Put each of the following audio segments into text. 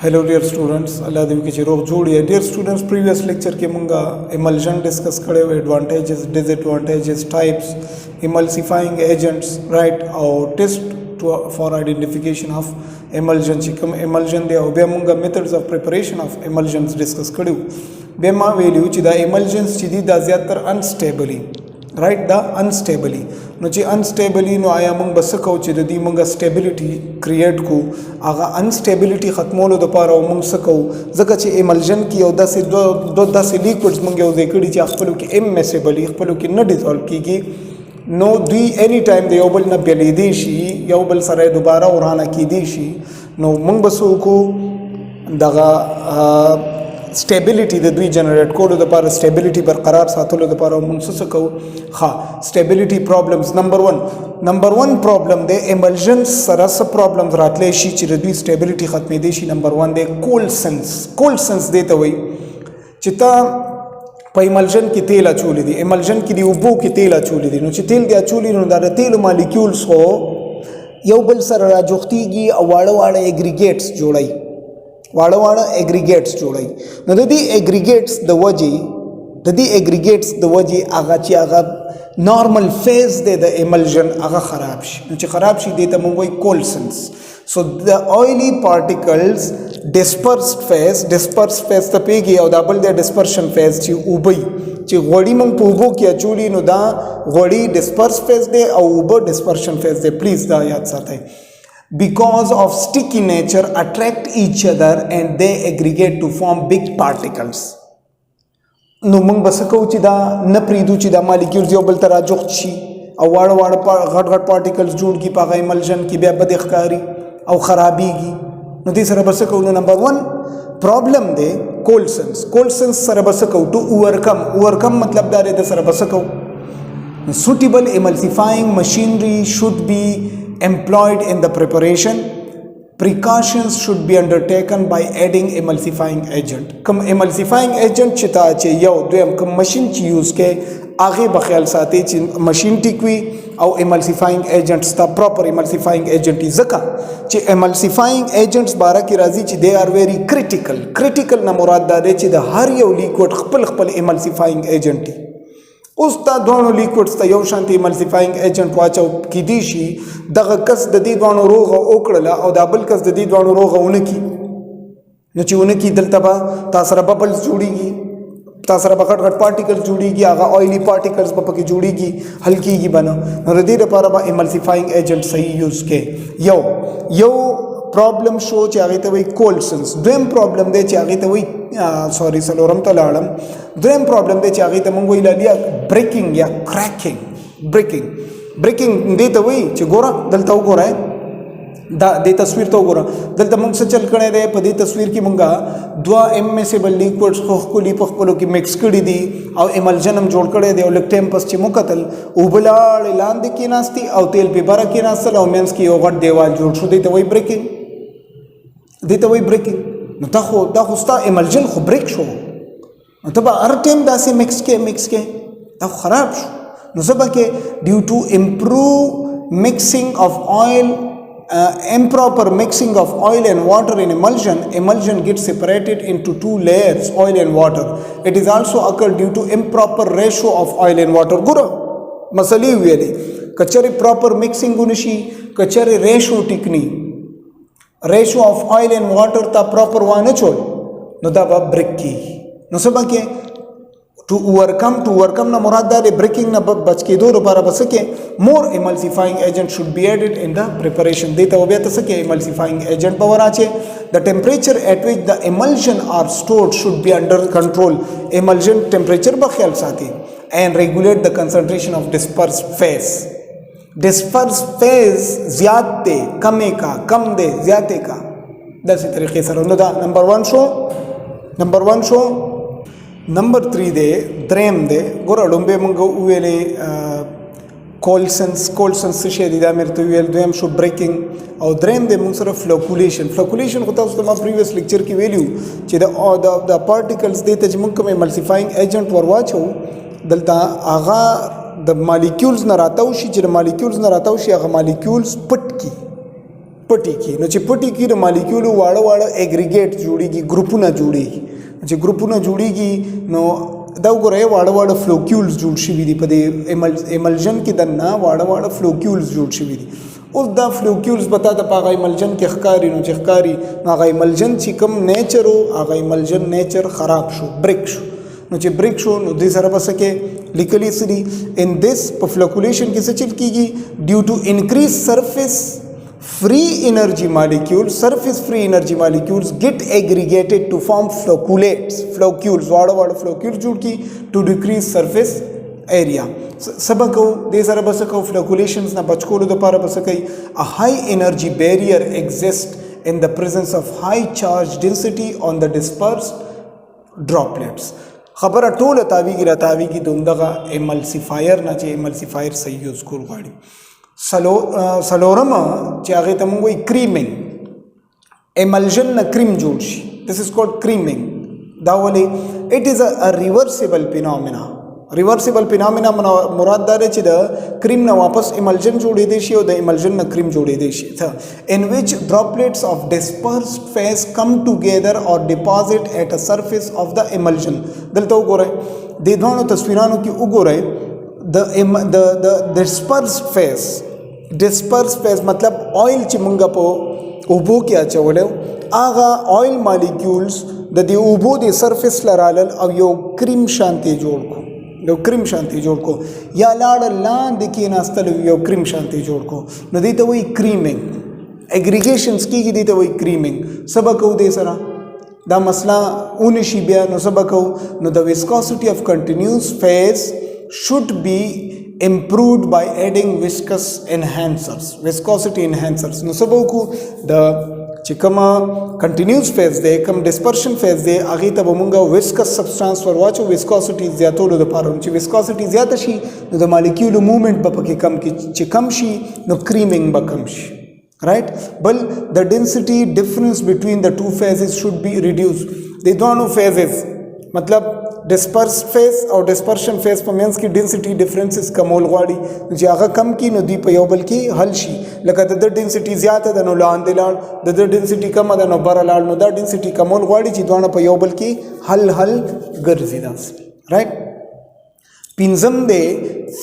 Hello dear students, Allah देव की रोग जोड़िए. Dear students, previous lecture के मुंगा emulsion discuss करे हुए advantages, disadvantages, types, emulsifying agents, right? और test for identification of emulsion. चिकम emulsion दे और बे मुंगा methods of preparation of emulsions discuss करे हुए. बे माँ value चिदा emulsions चिदी दा ज़्यादातर unstably, right? दा unstably. नो ची अनस्टेबली नो आया मंग बस सको ची दी मंगा स्टेबिलिटी क्रिएट को आगा अनस्टेबिलिटी खत्मोलो दो पारा मंग सको जगह ची एमल्जन की और दस दो दस लिक्विड्स मंगे और देखड़ी ची अखपलो की इमेसेबली अखपलो की न डिसॉल्व की नो दी एनी टाइम दे योबल न बेली देशी योबल सरे दोबारा उराना की देशी नो मंग बसो को दगा स्टेबिलिटी दे दुई जनरेट कोडो द पार स्टेबिलिटी बरकरार साथोलो द पार मुंसस को हाँ stability problems number one problem दे एमल्जन्स सरस प्रॉब्लम्स रातले शी चिर दुई स्टेबिलिटी खत्म देशी नंबर वन दे कोल्ड सेंस दे तो वही चिता प एमल्जन की तेल अचूली दी एमल्जन की दी उबो की तेल अचूली दी नो ची तेल दे अचूली नो दार तेल मॉलिक्यूल्स हो योबल सर राजोख्तीगी वाड़ा एग्रीगेट्स जोड़ाई वाड़ा एग्रीगेट्स जोड़ाई न ददी एग्रीगेट्स द वजी आगा ची आगा नॉर्मल फेज दे द एमल्जन आगा खराब शी देता मंगोई cold sense so the oily particles dispersed phase त पेगी और दाबल दे डिस्पर्शन फेज ची उबई ची गोड़ी मंग पूबो की अचूली नो दा गोड़ी डिस्पर्स फेज दे और उबो डिस्पर्शन फेज दे प्लीज दा याद साथ है because of sticky nature attract each other and they aggregate to form big particles no mang basako chida na pridu chida molecules yo bal tara jochi aw wad ghat particles जोड़ की पागा emulsion की बे बदखकारी aw खराबीगी no दे सर basako no number 1 problem de cold sense सर basako to overcome मतलब दारे दे सर basako suitable emulsifying machinery should be employed in the preparation. Precautions should be undertaken by adding emulsifying agent. Come emulsifying agent चिता चे यो दोयम कम मशीन ची यूज़ के आगे बख्याल साथे ची मशीन टिकवी और emulsifying agents ता proper emulsifying agent ही ज़का ची emulsifying agents बारा की राजी ची they are very critical ना मुराद दारे ची द हर यो लिक्विड खपल emulsifying agent ही उस ता दोनों लिक्विड्स ता यो शांति एमल्सिफाइंग एजेंट वाचो की दीशी दग कस ददी दोनों रोगा ओकड़ला और दाबल कस ददी दोनों रोगा उनकी नची उनकी दलतबा तासरा बबल्स जुड़ीगी तासरा बकट पार्टिकल्स जुड़ीगी आगा ऑयली पार्टिकल्स पपा की जुड़ीगी हल्की की बना नरदी रे पारा बा एमल्सिफाइंग एजेंट सही यूज के यो प्रॉब्लम शो चाहे तो वही कोल्ड सेंस दोम प्रॉब्लम दे चाहे तो वही सॉरी सलोरम तलाड़म दोम प्रॉब्लम दे चाहे तो मंगो इलालिया ब्रेकिंग या क्रैकिंग ब्रेकिंग दे तो वही गोरा दलता गोरा है दे तस्वीर तो गोरा दलता मंग से चल कड़े दे पदी तस्वीर की मंगा द्वा एमएसेबल लिक्विड्स कोली पखपलो की मिक्स कड़ी दी और एमल्जनम जोड़ कड़े दे और लिक्टेम पश्चिम मुकतल उबलाड़ लांद की नास्ती और तेल पे बारा की नास्तल और मेंस की ओगट देवाल जोड़ शो दे तो वही ब्रेकिंग न ता खुस्ता एमल्जन खो ब्रेक शो न तब हर टाइम दासे मिक्स के ता खराब शो न सब के due to improve mixing of oil improper mixing of oil and water in emulsion gets separated into two layers, oil and water. It is also occurred due to improper ratio of oil and water. Gura masali weli kachari proper mixing gunishi kachari ratio of oil and water ta proper wana chol no da ba break ki no sabake to overcome na murad da breaking na bach ke do para basake more emulsifying agent should be added in the preparation deta obeta sake emulsifying agent power ache the temperature at which the emulsion are stored should be under control emulsion temperature ba khayal sathi and regulate the concentration of dispersed phase zyadte kame ka kam de zyate ka दस तरीके से नंबर 1 show number 3 दे द्रेम दे गोरा डुम्बे मंगो उवेले cold sense से शेदिदा मेरे तो उवेल द्रेम शो ब्रेकिंग और द्रेम दे मंग सर फ्लोकुलेशन होता है उसमें प्रीवियस लेक्चर की वैल्यू चे द पार्टिकल्स दे तज मंग में एमल्सिफाइंग एजेंट वरवाच हो दलता आगा द मॉलिक्यूल्स न राताउशी चे मॉलिक्यूल्स न राताउशी आगा मॉलिक्यूल्स पटकी پټي کې. نو چې پټي کې د مالیکولو واړه واړه اګریګیټ جوړیږي, ګروپونه جوړیږي. چې ګروپونه جوړیږي نو دا وګورئ واړه واړه فلوکیولز جوړ شوي دي په دې ایملژن کې. دننه واړه واړه فلوکیولز جوړ شوي دي. اوس دا فلوکیولز به تا ته په هغه ایملژن کې ښکاري. نو چې ښکاري نو هغه ایملژن چې کوم نیچر و هغه ایملژن نیچر خراب شو, بریک شو. نو چې بریک شو نو دې سره به څه کې لیکلي څه دي ان دس په فلوکولیشن کې څه چل کېږي ډیو ټو انکریز سرفیس free energy molecules, surface free energy molecules get aggregated to form flocculates, flocules, वाड़ा flocules जोड़ की to decrease surface area. सबा को दे सारा बस को flocculations ना बचकों लो दोपारा बस कई a high energy barrier exists in the presence of high charge density on the dispersed droplets. खबर टोल तावी की दुंदगा emulsifier ना चे emulsifier सही यूज़ करो गाड़ी. सलोरम چې هغه ته موږ وایي کریمینګ, ایملژن نه کریم جوړ شي. دس از کولډ کریمینګ. دا ولې اټ از ا ریورسیبل فینومینا. ریورسیبل فینومینا مراد دا دی چې د کریم نه واپس ایملژن جوړېدی شي او د ایملژن نه کریم جوړېدی شي. ان وچ ډراپلیټس اف ډسپرسډ فیز کم ټوګیدر اور ډیپازټ ایٹ ا سرفیس اف د ایملژن. دلته وګورئ د دوه تصویرانو کې وګورئ the dispersed phase मतलब oil چې مونږه په اوبو کې اچولو هغه oil molecules د دې اوبو د سرفیس لرالل او یو کریم شانتي جوړ کو یا لاړ لاندې کې ناستل یو کریم شانتي جوړ کو. نو دې ته وایي کریمینګ. اګریګیشنز کېږي دې ته وایي کریمینګ. سبا کو دې سره دا مسله اونشي بیا نو سبا کو نو د viscosity of continuous phase should be improved by adding viscosity enhancers. نو سبو کو د چې کومه continuous phase دی کوم dispersion phase دی هغه ته موږ viscous substance ورواچو viscosity زیاتولو لپاره. چې viscosity زیاته شي نو د مالیکول موومنت به پکې کم کی, چې کم شي نو کریمینګ به کم شي. right but the density difference between the two phases should be reduced. the दोनों phases मतलब disperse phase और dispersion face په منځ کې ډینسټي ډیفرنسز کمول غواړي. چې هغه کم کی نو دی په یو بل کې حل شي. لکه د ډینسټي زیاته ده نو لاندې لاړ, د ډینسټي کم ده نو بره لاړ. نو دا ډینسټي کمول غواړي چې دوه په یو بل کې حل ګرځي. داس رائټ. پنځم دی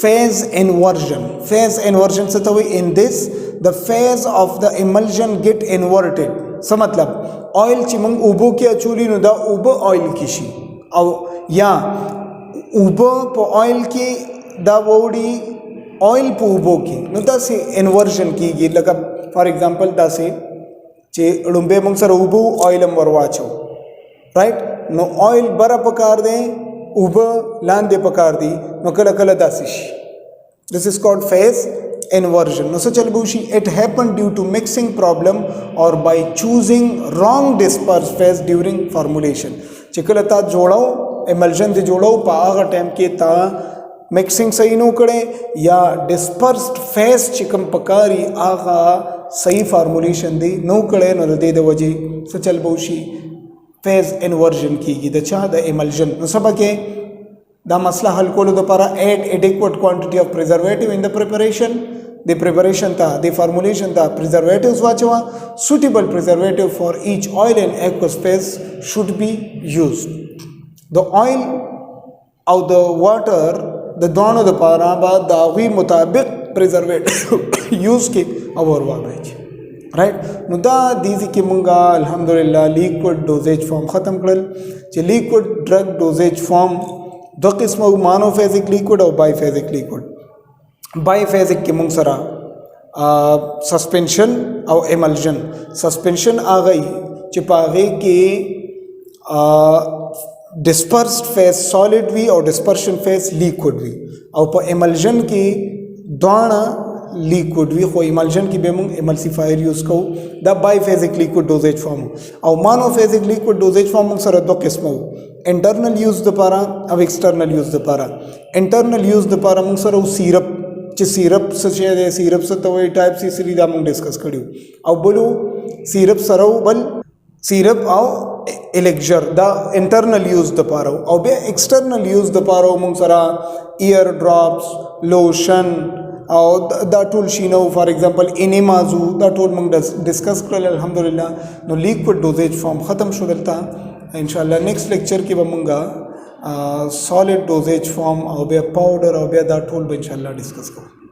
فیز انورژن. فیز انورژن څه ته وایي؟ ان دس the phase of the emulsion get inverted. څه مطلب؟ oil چې موږ اوبو کې اچولي نو دا اوبه oil کې شي او یا اوبه په oil کې دا وړي oil په اوبو کې. نو دا سي انورژن کېږي. لکه فار ایگزامپل دا سي چې لومبه موږ سره اوبو oil هم ورواچو رائټ. نو oil بره پکار دی اوبه لاندې پکار دی نو کله کله داسې شي. this is called phase inversion. No such albushi it happened due to mixing problem or by choosing wrong dispersed phase during formulation. چکل تا جوړاو emulsion دې جوړاو په هغه ټایم کې تا mixing صحیح نو کړي یا dispersed phase چې کوم پکاري هغه صحیح formulation دی نو کړي نو د دې د وجې such albushi phase inversion کیږي د چا د emulsion. نو سبا کې دا مسله حل کولو لپاره add adequate quantity of preservative in the preparation. The preparation ta the formulation ta preservatives واچوا. Suitable preservative for each oil and aqueous phase should be used. The oil او the water د دوانو لپاره بعد دا وی مطابق preservative use کې اور واغی right. نو دا دیزی کې مونږه الحمدلله liquid dosage form ختم کړل. چې liquid drug dosage form دو قسمه مانوفیزیک لیکوډ او بایفیزیک لیکوډ. بایفیزیک کې موږ سره سسپنشن او ایملژن. سسپنشن هغه چې په هغې کې ډسپرسډ فیز سالډ وي او ډسپرشن فیز لیکوډ وي او په ایملژن کې دواړه لیکوډ وي خو ایملژن کې به موږ ایملسیفایر یوز کوو. دا بایفیزیک لیکوډ ډوزیج فارم او مانوفیزیک لیکوډ ډوزیج فارم موږ سره دو قسمه انټرنل یوز دپاره او ایکسټرنل یوز دپاره. انټرنل یوز دپاره موږ سره سیرپ چې سیرپ څه شی دی سیرپ څه ته وایي ټایپ سی سری دا موږ ډسکس کړي او بلو سیرپ سره بل سیرپ او الیکجر دا انټرنل یوز دپاره او بیا ایکسټرنل یوز دپاره موږ سره ایئر ډراپس لوشن او دا ټول شینو فار ایگزامپل انیمازو دا ټول موږ ډسکس کړل الحمدلله. نو لیکوډ ډوزیج فارم ختم شو دلته. ان شاء الله نیکسٹ لیکچر کې به موږ سالډ ډوزیج فارم او بیا پاوډر او بیا دا ټول به ان شاء الله ډسکس کوو.